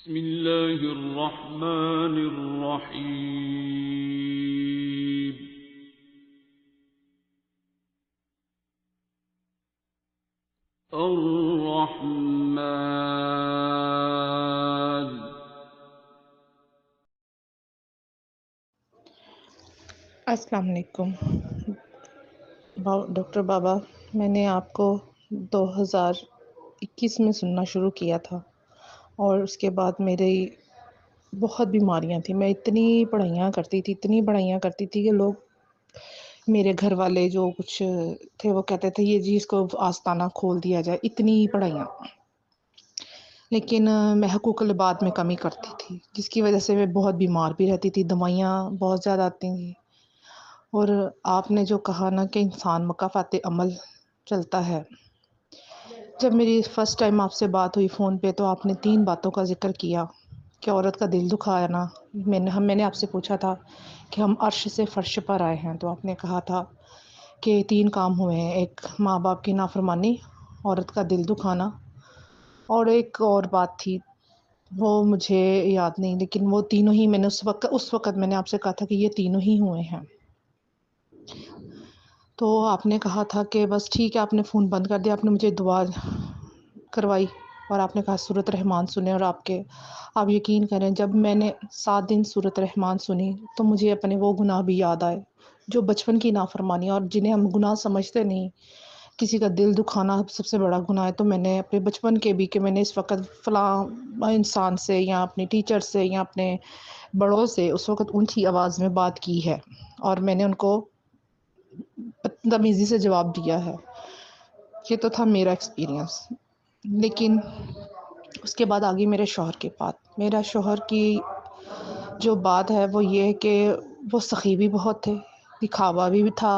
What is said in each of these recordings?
بسم الله الرحمن الرحيم. الرحمن. السلام علیکم ڈاکٹر بابا، میں نے آپ کو 2021 میں سننا شروع کیا تھا، اور اس کے بعد میری بہت بیماریاں تھیں. میں اتنی پڑھائیاں کرتی تھی کہ لوگ، میرے گھر والے جو کچھ تھے، وہ کہتے تھے یہ جی اس کو آستانہ کھول دیا جائے، اتنی پڑھائیاں. لیکن میں حقوق العباد میں کمی کرتی تھی، جس کی وجہ سے میں بہت بیمار بھی رہتی تھی، دوائیاں بہت زیادہ آتی تھیں. اور آپ نے جو کہا نا کہ انسان مکافات عمل چلتا ہے، جب میری فرسٹ ٹائم آپ سے بات ہوئی فون پہ، تو آپ نے 3 باتوں کا ذکر کیا کہ عورت کا دل دکھایا نا. میں نے آپ سے پوچھا تھا کہ ہم عرش سے فرش پر آئے ہیں، تو آپ نے کہا تھا کہ 3 کام ہوئے ہیں: ایک ماں باپ کی نافرمانی، عورت کا دل دکھانا، اور ایک اور بات تھی وہ مجھے یاد نہیں، لیکن وہ تینوں ہی میں نے اس وقت میں نے آپ سے کہا تھا کہ یہ تینوں ہی ہوئے ہیں. تو آپ نے کہا تھا کہ بس ٹھیک ہے، آپ نے فون بند کر دیا. آپ نے مجھے دعا کروائی اور آپ نے کہا سورۃ رحمان سنیں. اور آپ یقین کریں، جب میں نے 7 دن سورۃ رحمان سنی تو مجھے اپنے وہ گناہ بھی یاد آئے جو بچپن کی نافرمانی، اور جنہیں ہم گناہ سمجھتے نہیں. کسی کا دل دکھانا سب سے بڑا گناہ ہے. تو میں نے اپنے بچپن کے بھی، کہ میں نے اس وقت فلاں انسان سے یا اپنے ٹیچر سے یا اپنے بڑوں سے اس وقت اونچی آواز میں بات کی ہے، اور میں نے ان کو بدتمیزی سے جواب دیا ہے. یہ تو تھا میرا ایکسپیرینس. لیکن اس کے بعد آگئی میرے شوہر کے بات. میرا شوہر کی جو بات ہے وہ یہ ہے کہ وہ سخی بھی بہت تھے، دکھاوا بھی تھا،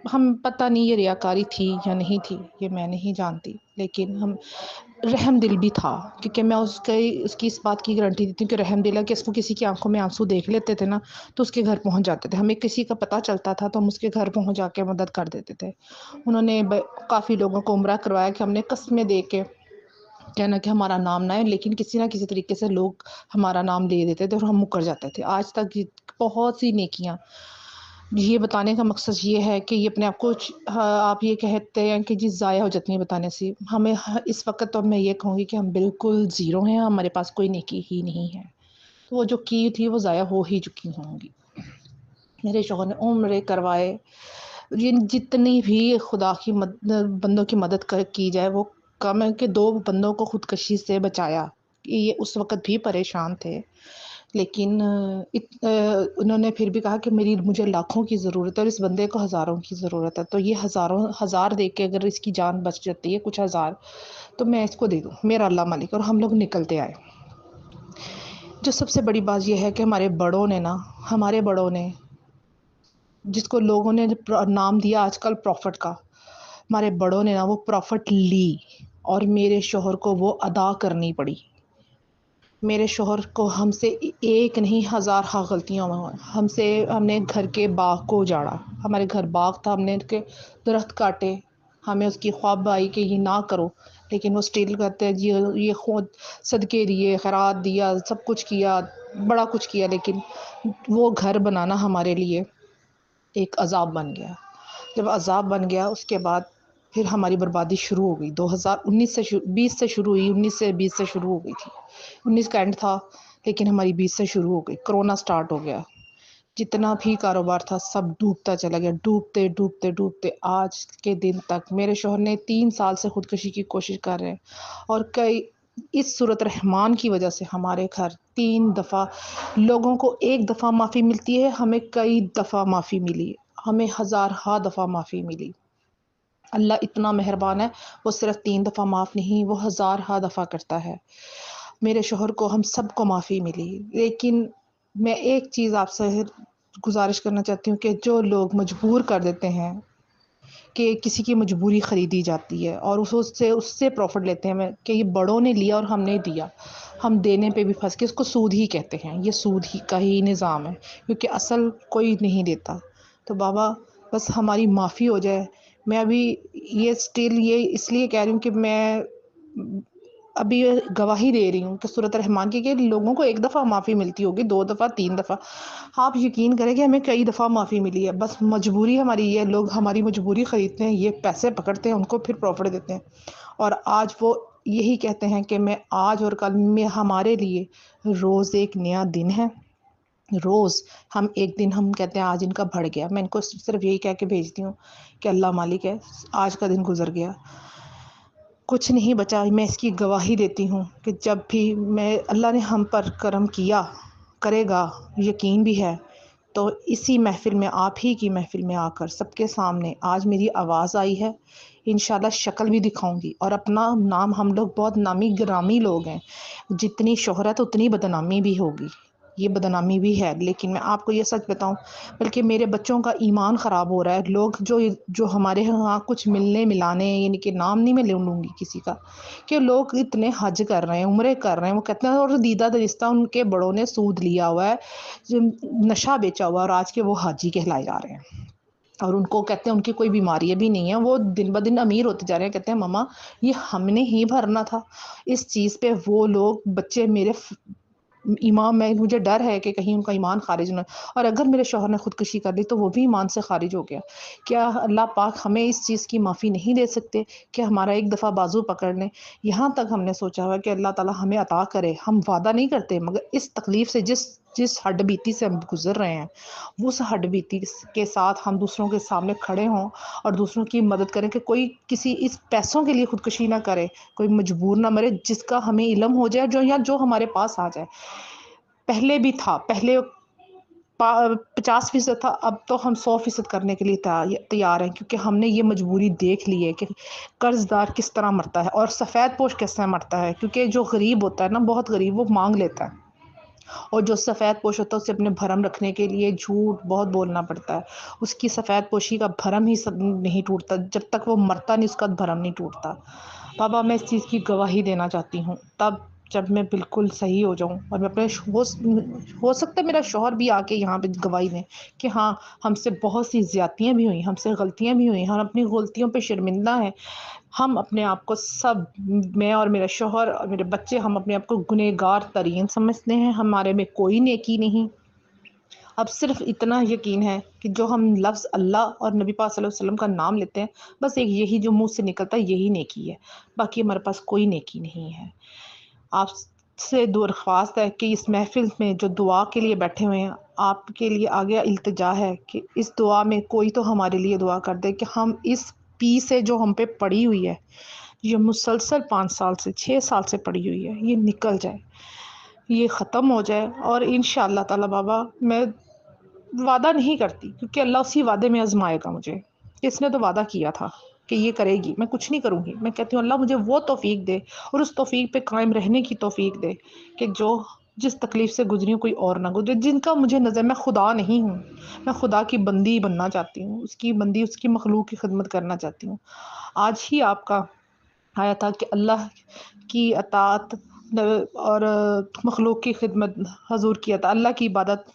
ہم پتہ نہیں یہ ریاکاری تھی یا نہیں تھی، یہ میں نہیں جانتی، لیکن ہم رحم دل بھی تھا. کیونکہ میں اس کی اس بات کی گارنٹی دیتی ہوں کہ رحم دل ہے، کہ اس کو کسی کی آنکھوں میں آنسو دیکھ لیتے تھے نا تو اس کے گھر پہنچ جاتے تھے. ہمیں کسی کا پتہ چلتا تھا تو ہم اس کے گھر پہنچ جا کے مدد کر دیتے تھے. انہوں نے کافی لوگوں کو عمرہ کروایا کہ ہم نے قسمیں دے کے کہنا کہ ہمارا نام نہ ہے، لیکن کسی نہ کسی طریقے سے لوگ ہمارا نام لے دیتے تھے اور ہم مکر جاتے تھے. آج تک بہت سی نیکیاں. یہ بتانے کا مقصد یہ ہے کہ یہ اپنے آپ کو آپ یہ کہتے ہیں کہ جی ضائع ہو جاتی ہیں بتانے سے. ہمیں اس وقت تو میں یہ کہوں گی کہ ہم بالکل زیرو ہیں، ہمارے پاس کوئی نیکی ہی نہیں ہے. تو وہ جو کی تھی وہ ضائع ہو ہی چکی ہوں گی. میرے شوہر نے عمرے کروائے. جتنی بھی خدا کی بندوں کی مدد کی جائے وہ کم ہے، کہ 2 بندوں کو خودکشی سے بچایا. یہ اس وقت بھی پریشان تھے، لیکن انہوں نے پھر بھی کہا کہ مجھے لاکھوں کی ضرورت ہے اور اس بندے کو ہزاروں کی ضرورت ہے. تو یہ ہزار دے کے اگر اس کی جان بچ جاتی ہے، کچھ ہزار، تو میں اس کو دے دوں، میرا اللہ مالک. اور ہم لوگ نکلتے آئے. جو سب سے بڑی بات یہ ہے کہ ہمارے بڑوں نے جس کو لوگوں نے نام دیا آج کل پروفٹ کا، ہمارے بڑوں نے وہ پروفٹ لی، اور میرے شوہر کو وہ ادا کرنی پڑی. میرے شوہر کو ہم سے ایک نہیں 1000 غلطیاں ہوئی. ہم نے گھر کے باغ کو اجاڑا. ہمارے گھر باغ تھا، ہم نے ان کے درخت کاٹے. ہمیں اس کی خواب آئی کہ یہ نہ کرو، لیکن وہ اسٹیل کرتے ہیں جی یہ خود صدقے دیے، خیرات دیا، سب کچھ کیا، بڑا کچھ کیا، لیکن وہ گھر بنانا ہمارے لیے ایک عذاب بن گیا. جب عذاب بن گیا، اس کے بعد پھر ہماری بربادی شروع ہو گئی. 2019 سے 20 سے شروع ہوئی، 19 سے 20 سے شروع ہو گئی تھی. 19 کا اینڈ تھا، لیکن ہماری 20 سے شروع ہو گئی. کرونا سٹارٹ ہو گیا. جتنا بھی کاروبار تھا سب ڈوبتا چلا گیا. ڈوبتے ڈوبتے ڈوبتے آج کے دن تک میرے شوہر نے 3 سال سے خودکشی کی کوشش کر رہے ہیں. اور اس سورۃ رحمان کی وجہ سے ہمارے گھر 3 دفعہ، لوگوں کو 1 دفعہ معافی ملتی ہے، ہمیں کئی دفعہ معافی ملی، ہمیں 1000 دفعہ معافی ملی. اللہ اتنا مہربان ہے، وہ صرف 3 دفعہ معاف نہیں، وہ 1000 دفعہ کرتا ہے. میرے شوہر کو ہم سب کو معافی ملی. لیکن میں ایک چیز آپ سے گزارش کرنا چاہتی ہوں کہ جو لوگ مجبور کر دیتے ہیں، کہ کسی کی مجبوری خریدی جاتی ہے اور اس سے پروفٹ لیتے ہیں، کہ یہ بڑوں نے لیا اور ہم نے دیا، ہم دینے پہ بھی پھنس کے، اس کو سود ہی کہتے ہیں. یہ سود ہی کا ہی نظام ہے، کیونکہ اصل کوئی نہیں دیتا. تو بابا بس ہماری معافی ہو جائے. میں ابھی یہ اس لیے کہہ رہی ہوں کہ میں ابھی گواہی دے رہی ہوں کہ سورۃ الرحمن کی کہ لوگوں کو ایک دفعہ معافی ملتی ہوگی، 2 دفعہ، 3 دفعہ، آپ یقین کریں کہ ہمیں کئی دفعہ معافی ملی ہے. بس مجبوری ہماری یہ، لوگ ہماری مجبوری خریدتے ہیں، یہ پیسے پکڑتے ہیں، ان کو پھر پروفٹ دیتے ہیں. اور آج وہ یہی کہتے ہیں کہ میں آج اور کل میں ہمارے لیے روز ایک نیا دن ہے. روز ہم ایک دن ہم کہتے ہیں آج ان کا بڑھ گیا، میں ان کو صرف یہی کہہ کے بھیجتی ہوں کہ اللہ مالک ہے، آج کا دن گزر گیا، کچھ نہیں بچا. میں اس کی گواہی دیتی ہوں کہ جب بھی میں اللہ نے ہم پر کرم کیا، کرے گا، یقین بھی ہے. تو اسی محفل میں، آپ ہی کی محفل میں آ کر سب کے سامنے آج میری آواز آئی ہے. انشاءاللہ شکل بھی دکھاؤں گی، اور اپنا نام، ہم لوگ بہت نامی گرامی لوگ ہیں، جتنی شہرت اتنی بدنامی بھی ہوگی، یہ بدنامی بھی ہے. لیکن میں آپ کو یہ سچ بتاؤں، بلکہ میرے بچوں کا ایمان خراب ہو رہا ہے. لوگ جو ہمارے ہاں کچھ ملنے ملانے، یعنی کہ نام نہیں میں لوں گی کسی کا، کہ لوگ اتنے حج کر رہے ہیں، عمرے کر رہے ہیں، وہ کہتے ہیں اور دیدہ درستہ ان کے بڑوں نے سود لیا ہوا ہے، نشہ بیچا ہوا ہے، اور آج کے وہ حاجی کہلائے جا رہے ہیں. اور ان کو کہتے ہیں ان کی کوئی بیماری بھی نہیں ہے، وہ دن بدن امیر ہوتے جا رہے ہیں. کہتے ہیں ماما یہ ہم نے ہی بھرنا تھا. اس چیز پہ وہ لوگ بچے میرے ایمان میں، مجھے ڈر ہے کہ کہیں ان کا ایمان خارج نہ، اور اگر میرے شوہر نے خودکشی کر لی تو وہ بھی ایمان سے خارج ہو گیا. کیا اللہ پاک ہمیں اس چیز کی معافی نہیں دے سکتے کہ ہمارا ایک دفعہ بازو پکڑ لیں؟ یہاں تک ہم نے سوچا ہوا کہ اللہ تعالیٰ ہمیں عطا کرے. ہم وعدہ نہیں کرتے، مگر اس تکلیف سے، جس ہڈ بیتی سے ہم گزر رہے ہیں، اس ہڈ بیتی کے ساتھ ہم دوسروں کے سامنے کھڑے ہوں اور دوسروں کی مدد کریں کہ کوئی کسی اس پیسوں کے لیے خودکشی نہ کرے، کوئی مجبور نہ مرے، جس کا ہمیں علم ہو جائے، جو ہمارے پاس آ جائے. پہلے بھی تھا، پہلے 50% تھا، اب تو ہم 100% کرنے کے لیے تیار ہیں، کیونکہ ہم نے یہ مجبوری دیکھ لی ہے کہ قرض دار کس طرح مرتا ہے اور سفید پوش کس طرح مرتا ہے. کیونکہ جو غریب ہوتا ہے نا، بہت غریب، وہ مانگ لیتا ہے، اور جو سفید پوش ہوتا ہے اسے اپنے بھرم رکھنے کے لیے جھوٹ بہت بولنا پڑتا ہے. اس کی سفید پوشی کا بھرم ہی نہیں ٹوٹتا، جب تک وہ مرتا نہیں اس کا بھرم نہیں ٹوٹتا. بابا میں اس چیز کی گواہی دینا چاہتی ہوں، تب جب میں بالکل صحیح ہو جاؤں، اور میں اپنے ہو سکتا ہے میرا شوہر بھی آ کے یہاں پہ گواہی دیں کہ ہاں ہم سے بہت سی زیادتیاں بھی ہوئیں، ہم سے غلطیاں بھی ہوئیں، ہم اپنی غلطیوں پہ شرمندہ ہیں. ہم اپنے آپ کو سب، میں اور میرا شوہر اور میرے بچے، ہم اپنے آپ کو گنہگار ترین سمجھتے ہیں. ہمارے میں کوئی نیکی نہیں. اب صرف اتنا یقین ہے کہ جو ہم لفظ اللہ اور نبی پاک صلی اللہ علیہ وسلم کا نام لیتے ہیں، بس ایک یہی جو منہ سے نکلتا ہے یہی نیکی ہے، باقی ہمارے پاس کوئی نیکی نہیں ہے. آپ سے درخواست ہے کہ اس محفل میں جو دعا کے لیے بیٹھے ہوئے ہیں، آپ کے لیے آگے التجا ہے کہ اس دعا میں کوئی تو ہمارے لیے دعا کر دے کہ ہم اس پی سے جو ہم پہ پڑی ہوئی ہے، یہ مسلسل 5 سال سے 6 سال سے پڑی ہوئی ہے، یہ نکل جائے، یہ ختم ہو جائے. اور انشاءاللہ تعالی بابا میں وعدہ نہیں کرتی، کیونکہ اللہ اسی وعدے میں آزمائے گا مجھے. اس نے تو وعدہ کیا تھا کہ یہ کرے گی، میں کچھ نہیں کروں گی. میں کہتی ہوں اللہ مجھے وہ توفیق دے، اور اس توفیق پہ قائم رہنے کی توفیق دے کہ جس تکلیف سے گزری ہوں کوئی اور نہ گزرے. جن کا مجھے نظر، میں خدا نہیں ہوں، میں خدا کی بندی بننا چاہتی ہوں، اس کی بندی، اس کی مخلوق کی خدمت کرنا چاہتی ہوں. آج ہی آپ کا آیا تھا کہ اللہ کی اطاعت اور مخلوق کی خدمت، حضور کی اطاعت، اللہ کی عبادت.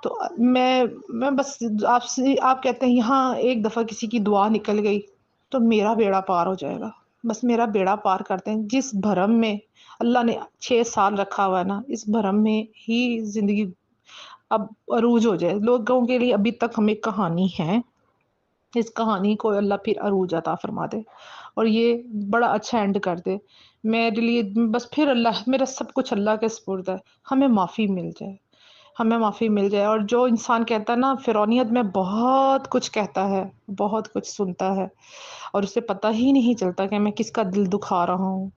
تو میں بس آپ کہتے ہیں یہاں ایک دفعہ کسی کی دعا نکل گئی تو میرا بیڑا پار ہو جائے گا. بس میرا بیڑا پار کرتے ہیں. جس بھرم میں اللہ نے 6 سال رکھا ہوا ہے نا، اس بھرم میں ہی زندگی اب عروج ہو جائے. لوگوں کے لیے ابھی تک ہمیں کہانی ہے، اس کہانی کو اللہ پھر عروج عطا فرما دے اور یہ بڑا اچھا اینڈ کر دے میرے لیے. بس پھر اللہ، میرا سب کچھ اللہ کے سپرد ہے. ہمیں معافی مل جائے، ہمیں معافی مل جائے. اور جو انسان کہتا ہے نا، فرعونیت میں بہت کچھ کہتا ہے، بہت کچھ سنتا ہے، اور اسے پتہ ہی نہیں چلتا کہ میں کس کا دل دکھا رہا ہوں.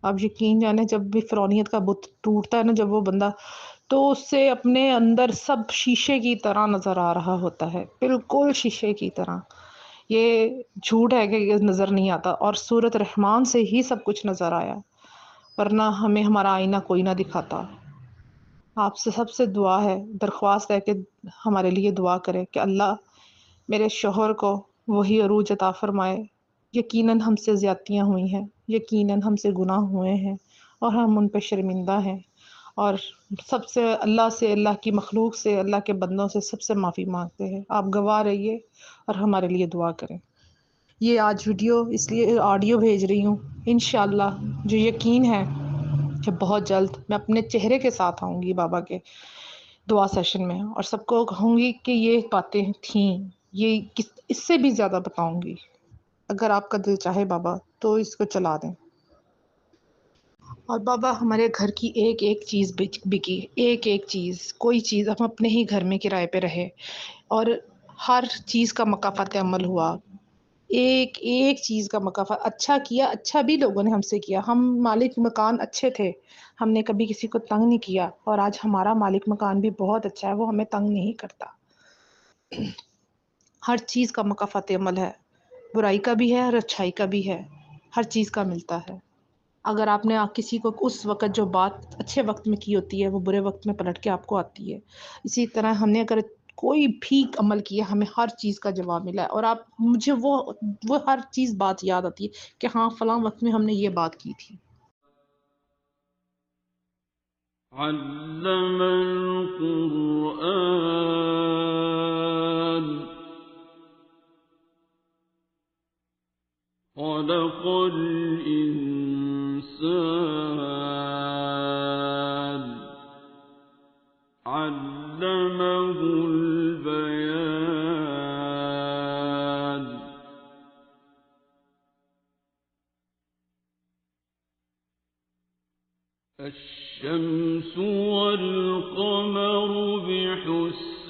اب یقین جانے جب بھی فرعونیت کا بت ٹوٹتا ہے نا، جب وہ بندہ، تو اس سے اپنے اندر سب شیشے کی طرح نظر آ رہا ہوتا ہے، بالکل شیشے کی طرح. یہ جھوٹ ہے کہ یہ نظر نہیں آتا، اور سورۃ رحمان سے ہی سب کچھ نظر آیا، ورنہ ہمیں ہمارا آئینہ کوئی نہ دکھاتا. آپ سے سب سے دعا ہے، درخواست ہے کہ ہمارے لیے دعا کرے کہ اللہ میرے شوہر کو وہی عروج عطا فرمائے. یقیناً ہم سے زیادتیاں ہوئی ہیں، یقیناً ہم سے گناہ ہوئے ہیں، اور ہم ان پہ شرمندہ ہیں، اور سب سے اللہ سے، اللہ کی مخلوق سے، اللہ کے بندوں سے سب سے معافی مانگتے ہیں. آپ گواہ رہیے اور ہمارے لیے دعا کریں. یہ آج ویڈیو اس لیے آڈیو بھیج رہی ہوں، انشاءاللہ جو یقین ہے کہ بہت جلد میں اپنے چہرے کے ساتھ آؤں گی بابا کے دعا سیشن میں، اور سب کو کہوں گی کہ یہ باتیں تھیں، یہ اس سے بھی زیادہ بتاؤں گی۔ اگر آپ کا دل چاہے بابا تو اس کو چلا دیں۔ اور بابا ہمارے گھر کی ایک ایک چیز بکی، ایک ایک چیز، کوئی چیز ہم اپنے ہی گھر میں کرائے پہ رہے، اور ہر چیز کا مکافات عمل ہوا، ایک ایک چیز کا مکافات اچھا کیا، اچھا بھی لوگوں نے ہم سے کیا، ہم مالک مکان اچھے تھے، ہم نے کبھی کسی کو تنگ نہیں کیا، اور آج ہمارا مالک مکان بھی بہت اچھا ہے، وہ ہمیں تنگ نہیں کرتا۔ ہر چیز کا مکافات عمل ہے، برائی کا بھی ہے اور اچھائی کا بھی ہے، ہر چیز کا ملتا ہے۔ اگر آپ نے کسی کو اس وقت جو بات اچھے وقت میں کی ہوتی ہے وہ برے وقت میں پلٹ کے آپ کو آتی ہے، اسی طرح ہم نے اگر کوئی بھی عمل کیا ہمیں ہر چیز کا جواب ملا ہے، اور آپ مجھے وہ ہر چیز بات یاد آتی ہے کہ ہاں فلاں وقت میں ہم نے یہ بات کی تھی۔ علم القرآن خلق الإنسان علمه البيان الشمس والقمر بحسبان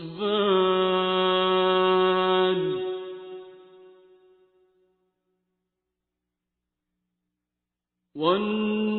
والنجم